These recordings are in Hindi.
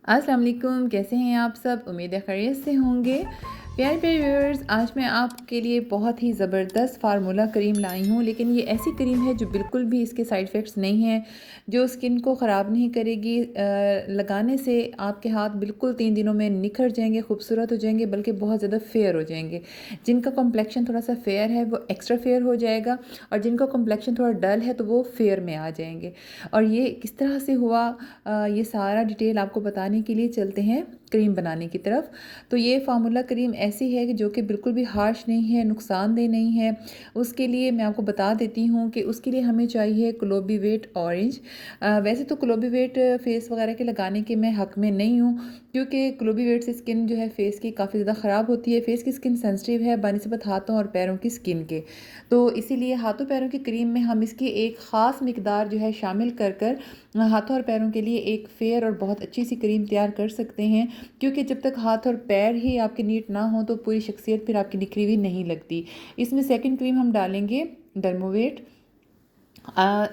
अस्सलाम वालेकुम, कैसे हैं आप सब? उम्मीद है खैरियत से होंगे। प्यारे प्यारे व्यूअर्स, आज मैं आपके लिए बहुत ही ज़बरदस्त फार्मूला क्रीम लाई हूँ, लेकिन ये ऐसी क्रीम है जो बिल्कुल भी इसके साइड इफ़ेक्ट्स नहीं हैं, जो स्किन को ख़राब नहीं करेगी। लगाने से आपके हाथ बिल्कुल 3 दिनों में निखर जाएंगे, खूबसूरत हो जाएंगे, बल्कि बहुत ज़्यादा फेयर हो जाएंगे। जिनका कॉम्प्लेक्शन थोड़ा सा फेयर है वो एक्स्ट्रा फेयर हो जाएगा, और जिनका कॉम्प्लेक्शन थोड़ा डल है तो वो फेयर में आ जाएंगे। और ये किस तरह से हुआ, ये सारा डिटेल आपको बताने के लिए चलते हैं क्रीम बनाने की तरफ। तो ये फार्मूला क्रीम ऐसी है कि जो कि बिल्कुल भी हार्श नहीं है, नुकसानदेह नहीं है। उसके लिए मैं आपको बता देती हूँ कि उसके लिए हमें चाहिए क्लोबीवेट ऑरेंज। वैसे तो क्लोबीवेट फेस वगैरह के लगाने के मैं हक़ में नहीं हूँ, क्योंकि क्लोबीवेट से स्किन जो है फेस की काफ़ी ज़्यादा ख़राब होती है। फेस की स्किन सेंसिटिव है बनिस्बत हाथों और पैरों की स्किन के। तो इसीलिए हाथों पैरों की क्रीम में हम इसकी एक ख़ास मिकदार जो है शामिल कर कर हाथों और पैरों के लिए एक फेयर और बहुत अच्छी सी क्रीम तैयार कर सकते हैं। क्योंकि जब तक हाथ और पैर ही आपके नीट ना हो तो पूरी शख्सियत फिर आपकी निखरी हुई नहीं लगती। इसमें सेकंड क्रीम हम डालेंगे डर्मोवेट।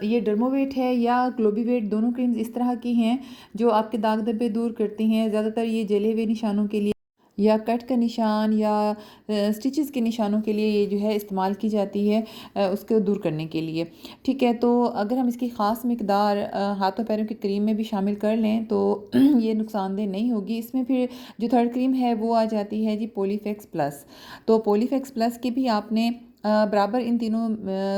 ये डर्मोवेट है या ग्लोबीवेट, दोनों क्रीम्स इस तरह की हैं जो आपके दाग धब्बे दूर करती हैं। ज़्यादातर ये जले हुए निशानों के लिए या कट का निशान या स्टिचेस के निशानों के लिए ये जो है इस्तेमाल की जाती है, उसको दूर करने के लिए। ठीक है, तो अगर हम इसकी ख़ास मिकदार हाथों पैरों की क्रीम में भी शामिल कर लें तो ये नुकसानदेह नहीं होगी। इसमें फिर जो थर्ड क्रीम है वो आ जाती है जी पॉलीफेक्स प्लस। तो पॉलीफेक्स प्लस की भी आपने बराबर इन तीनों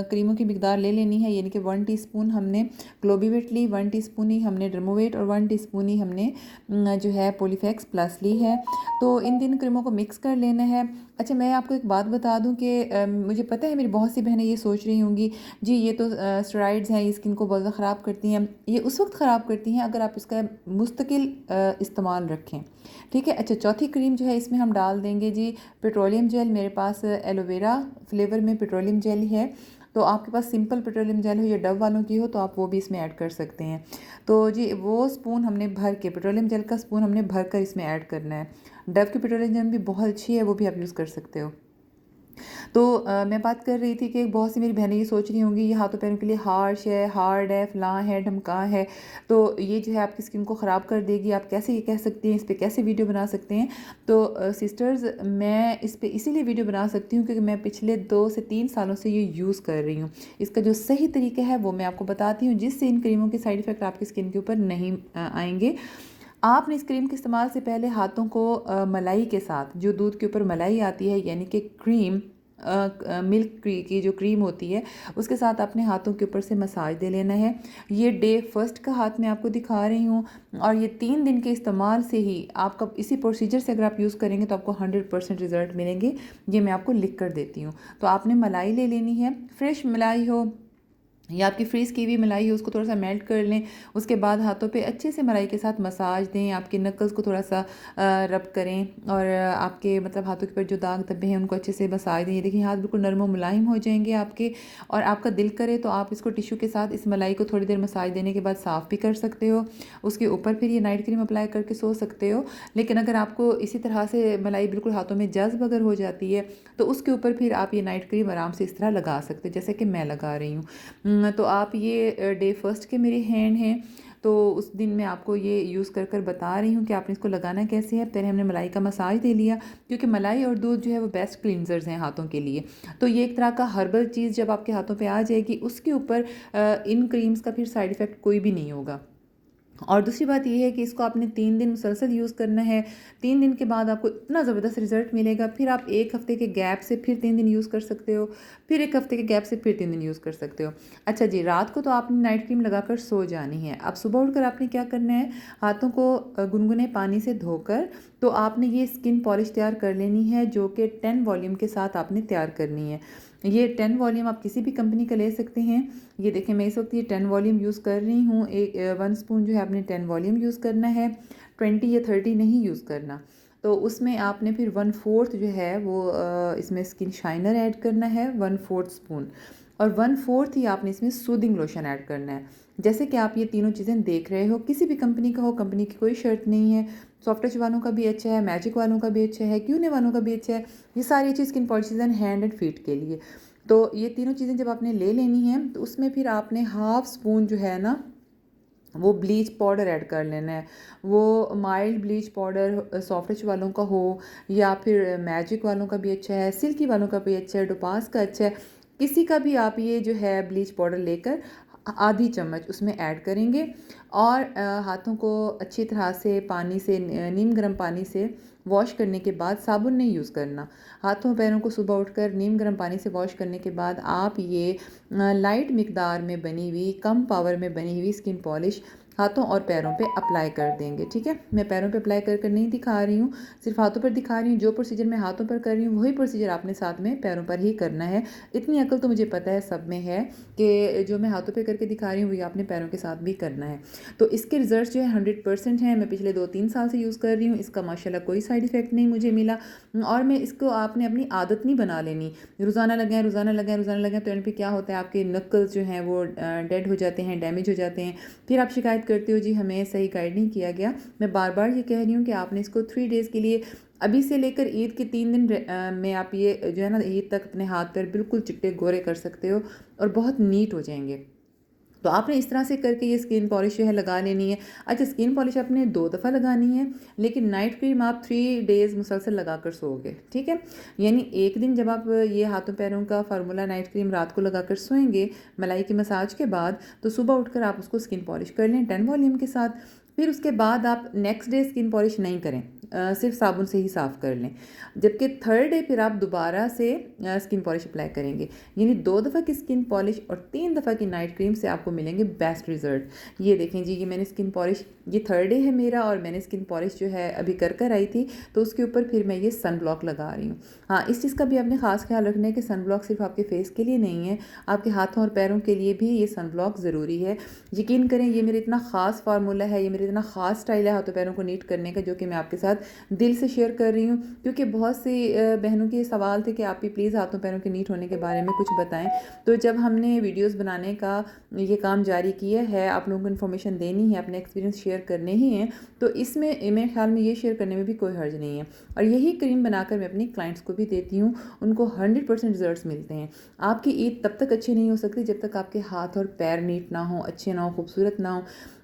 क्रीमों की मिकदार ले लेनी है, यानी कि 1 टीस्पून हमने क्लोबीवेट ली, 1 टीस्पून ही हमने डर्मोवेट और 1 टीस्पून ही हमने जो है पॉलीफेक्स प्लस ली है। तो इन तीन क्रीमों को मिक्स कर लेना है। अच्छा, मैं आपको एक बात बता दूं कि मुझे पता है मेरी बहुत सी बहनें ये सोच रही होंगी जी ये तो स्टेरॉइड्स हैं, ये स्किन को बहुत ज़्यादा ख़राब करती हैं। ये उस वक्त ख़राब करती हैं अगर आप इसका मुस्तकिल इस्तेमाल रखें। ठीक है। अच्छा, चौथी क्रीम जो है इसमें हम डाल देंगे जी पेट्रोलियम जेल। मेरे पास एलोवेरा फ्लेवर में पेट्रोलियम जेल है, तो आपके पास सिंपल पेट्रोलियम जेल हो या डव वालों की हो तो आप वो भी इसमें ऐड कर सकते हैं। तो जी वो स्पून हमने भर के, पेट्रोलियम जेल का स्पून हमने भर कर इसमें ऐड करना है। डव की पेट्रोलियम जेल भी बहुत अच्छी है, वो भी आप यूज़ कर सकते हो। तो मैं बात कर रही थी कि बहुत सी मेरी बहनें ये सोच रही होंगी ये हाथों पैरों के लिए हार्श है, हार्ड है, फलां है, ढमका है, तो ये जो है आपकी स्किन को ख़राब कर देगी। आप कैसे ये कह सकती हैं, इस पर कैसे वीडियो बना सकते हैं? तो सिस्टर्स, मैं इस पर इसीलिए वीडियो बना सकती हूँ क्योंकि मैं पिछले 2 से 3 सालों से ये यूज़ कर रही हूँ। इसका जो सही तरीका है वो मैं आपको बताती हूँ, जिससे इन क्रीमों के साइड इफ़ेक्ट आपकी स्किन के ऊपर नहीं आएंगे। आपने इस क्रीम के इस्तेमाल से पहले हाथों को मलाई के साथ, जो दूध के ऊपर मलाई आती है यानी कि क्रीम, मिल्क की जो क्रीम होती है उसके साथ अपने हाथों के ऊपर से मसाज दे लेना है। ये डे फर्स्ट का हाथ मैं आपको दिखा रही हूँ, और ये 3 दिन के इस्तेमाल से ही आपका इसी प्रोसीजर से अगर आप यूज़ करेंगे तो आपको 100% रिज़ल्ट मिलेंगे। ये मैं आपको लिख कर देती हूँ। तो आपने मलाई ले लेनी है, फ्रेश मलाई हो या आपकी फ्रीज़ की हुई मलाई है, उसको थोड़ा सा मेल्ट कर लें। उसके बाद हाथों पे अच्छे से मलाई के साथ मसाज दें, आपके नकल्स को थोड़ा सा रब करें, और आपके मतलब हाथों के ऊपर जो दाग धब्बे हैं उनको अच्छे से मसाज दें। ये देखिए हाथ बिल्कुल नरम व मुलायम हो जाएंगे आपके। और आपका दिल करे तो आप इसको टिश्यू के साथ इस मलाई को थोड़ी देर मसाज देने के बाद साफ़ भी कर सकते हो। उसके ऊपर फिर ये नाइट क्रीम अप्लाई करके सो सकते हो। लेकिन अगर आपको इसी तरह से मलाई बिल्कुल हाथों में जज्ब अगर हो जाती है तो उसके ऊपर फिर आप ये नाइट क्रीम आराम से इस तरह लगा सकते हो जैसे कि मैं लगा रही हूँ। तो आप ये डे फर्स्ट के मेरे हैंड हैं, तो उस दिन मैं आपको ये यूज़ कर कर बता रही हूँ कि आपने इसको लगाना कैसे है। पहले हमने मलाई का मसाज दे लिया, क्योंकि मलाई और दूध जो है वो बेस्ट क्लींजर्स हैं हाथों के लिए। तो ये एक तरह का हर्बल चीज़ जब आपके हाथों पे आ जाएगी, उसके ऊपर इन क्रीम्स का फिर साइड इफ़ेक्ट कोई भी नहीं होगा। और दूसरी बात ये है कि इसको आपने 3 दिन मुसलसल यूज़ करना है। 3 दिन के बाद आपको इतना ज़बरदस्त रिज़ल्ट मिलेगा, फिर आप 1 हफ़्ते के गैप से फिर 3 दिन यूज़ कर सकते हो, फिर 1 हफ़्ते के गैप से फिर 3 दिन यूज़ कर सकते हो। अच्छा जी, रात को तो आपने नाइट क्रीम लगाकर सो जानी है। अब सुबह उठकर आपने क्या करना है, हाथों को गुनगुने पानी से धोकर तो आपने ये स्किन पॉलिश तैयार कर लेनी है, जो कि 10 वॉल्यूम के साथ आपने तैयार करनी है। ये 10 वॉल्यूम आप किसी भी कंपनी का ले सकते हैं। ये देखें मैं इस वक्त ये 10 वॉल्यूम यूज़ कर रही हूँ। 1 स्पून जो है आपने 10 वॉल्यूम यूज़ करना है, 20 या 30 नहीं यूज़ करना। तो उसमें आपने फिर 1/4 जो है वो इसमें स्किन शाइनर ऐड करना है, 1/4 स्पून, और 1/4 ही आपने इसमें सूदिंग लोशन ऐड करना है। जैसे कि आप ये तीनों चीज़ें देख रहे हो, किसी भी कंपनी का हो, कंपनी की कोई शर्त नहीं है। सॉफ्ट टच वालों का भी अच्छा है, मैजिक वालों का भी अच्छा है, क्यूने वालों का भी अच्छा है। ये सारी अच्छी स्किन पॉलिशीज़ हैं हैंड एंड फीट के लिए। तो ये तीनों चीज़ें जब आपने ले लेनी है तो उसमें फिर आपने 1/2 स्पून जो है ना वो ब्लीच पाउडर ऐड कर लेना है। वो mild bleach powder soft touch वालों का हो या फिर मैजिक वालों का भी अच्छा है, सिल्की वालों का भी अच्छा है, टोपास का अच्छा है, किसी का भी आप ये जो है ब्लीच पाउडर लेकर आधी चम्मच उसमें ऐड करेंगे और हाथों को अच्छी तरह से पानी से नीम गर्म पानी से वॉश करने के बाद, साबुन नहीं यूज़ करना, हाथों पैरों को सुबह उठकर नीम गर्म पानी से वॉश करने के बाद आप ये लाइट मिकदार में बनी हुई, कम पावर में बनी हुई स्किन पॉलिश हाथों और पैरों पे अप्लाई कर देंगे। ठीक है, मैं पैरों पे अप्लाई कर कर नहीं दिखा रही हूँ, सिर्फ हाथों पर दिखा रही हूँ। जो प्रोसीजर मैं हाथों पर कर रही हूँ वही प्रोसीजर आपने साथ में पैरों पर ही करना है। इतनी अकल तो मुझे पता है सब में है कि जो मैं हाथों पे करके दिखा रही हूँ वही आपने पैरों के साथ भी करना है। तो इसके रिजल्ट जो है 100% हैं। मैं पिछले 2-3 साल से यूज़ कर रही हूँ, इसका माशाल्लाह कोई साइड इफ़ेक्ट नहीं मुझे मिला और मैं इसको आपने अपनी आदत नहीं बना लेनी, रोज़ाना लगाएं रोज़ाना लगाएं रोज़ाना लगाएं। तो एंड पे क्या होता है, आपके नक्ल्स जो हैं वो डेड हो जाते हैं, डैमेज हो जाते हैं, फिर आप शिकायत करते हो जी हमें सही गाइड नहीं किया गया। मैं बार बार ये कह रही हूँ कि आपने इसको 3 डेज़ के लिए, अभी से लेकर ईद के 3 दिन में आप ये जो है ना ईद तक अपने हाथ पैर बिल्कुल चिट्टे गोरे कर सकते हो और बहुत नीट हो जाएंगे। तो आपने इस तरह से करके ये स्किन पॉलिश जो है लगा लेनी है। अच्छा, स्किन पॉलिश आपने 2 दफ़ा लगानी है, लेकिन नाइट क्रीम आप 3 डेज़ मुसलसल लगा कर सोओगे। ठीक है, यानी एक दिन जब आप ये हाथों पैरों का फार्मूला नाइट क्रीम रात को लगा कर सोएंगे मलाई की मसाज के बाद, तो सुबह उठकर आप उसको स्किन पॉलिश कर लें 10 वॉल्यूम के साथ। फिर उसके बाद आप नेक्स्ट डे स्किन पॉलिश नहीं करें, सिर्फ साबुन से ही साफ़ कर लें। जबकि थर्ड डे फिर आप दोबारा से स्किन पॉलिश अप्लाई करेंगे। यानी 2 दफ़ा की स्किन पॉलिश और 3 दफ़ा की नाइट क्रीम से आपको मिलेंगे बेस्ट रिजल्ट। ये देखें जी, ये मैंने स्किन पॉलिश, ये थर्ड डे है मेरा और मैंने स्किन पॉलिश जो है अभी कर आई थी, तो उसके ऊपर फिर मैं ये सन ब्लॉक लगा रही हूँ। हाँ, इस चीज़ का भी आपने ख़ास ख्याल रखना है कि सन ब्लॉक सिर्फ आपके फेस के लिए नहीं है, आपके हाथों और पैरों के लिए भी ये सन ब्लॉक ज़रूरी है। यकीन करें, ये मेरा इतना ख़ास फार्मूला है, ये मेरा इतना ख़ास स्टाइल है हाथों पैरों को नीट करने का, जो कि मैं आपके साथ दिल से शेयर कर रही हूँ। क्योंकि बहुत सी बहनों के सवाल थे कि आप भी प्लीज़ हाथों पैरों के नीट होने के बारे में कुछ बताएं। तो जब हमने वीडियोस बनाने का ये काम जारी किया है, आप लोगों को इन्फॉर्मेशन देनी है, अपने एक्सपीरियंस शेयर करने ही हैं, तो इसमें मेरे ख्याल में ये शेयर करने में भी कोई हर्ज नहीं है। और यही क्रीम बनाकर मैं अपनी क्लाइंट्स को भी देती हूँ, उनको 100% रिजल्ट्स मिलते हैं। आपकी ईद तब तक अच्छी नहीं हो सकती जब तक आपके हाथ और पैर नीट ना हो, अच्छे ना हो, खूबसूरत ना हो।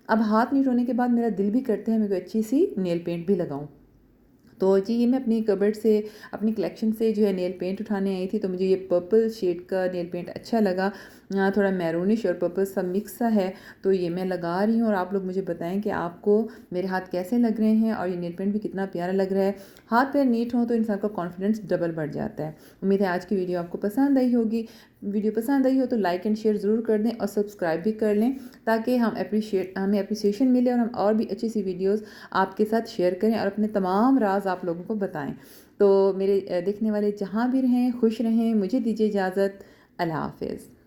अब हाथ नीट होने के बाद मेरा दिल भी करता है मैं कोई अच्छी सी नेल पेंट भी लगाऊं। तो जी, ये मैं अपनी कबर्ड से, अपनी कलेक्शन से जो है नेल पेंट उठाने आई थी, तो मुझे ये पर्पल शेड का नेल पेंट अच्छा लगा। थोड़ा मैरूनिश और पर्पल सा मिक्स सा है, तो ये मैं लगा रही हूँ और आप लोग मुझे बताएं कि आपको मेरे हाथ कैसे लग रहे हैं और ये नेल पेंट भी कितना प्यारा लग रहा है। हाथ पैर नीट हो तो इंसान का कॉन्फिडेंस डबल बढ़ जाता है। उम्मीद है आज की वीडियो आपको पसंद आई होगी। वीडियो पसंद आई हो तो लाइक एंड शेयर ज़रूर कर दें और सब्सक्राइब भी कर लें, ताकि हमें अप्रिसिएशन मिले और हम और भी अच्छी सी वीडियोज़ आपके साथ शेयर करें और अपने तमाम राज आप लोगों को बताएं। तो मेरे देखने वाले जहाँ भी रहें खुश रहें। मुझे दीजिए इजाज़त। अल्लाह हाफ़िज़।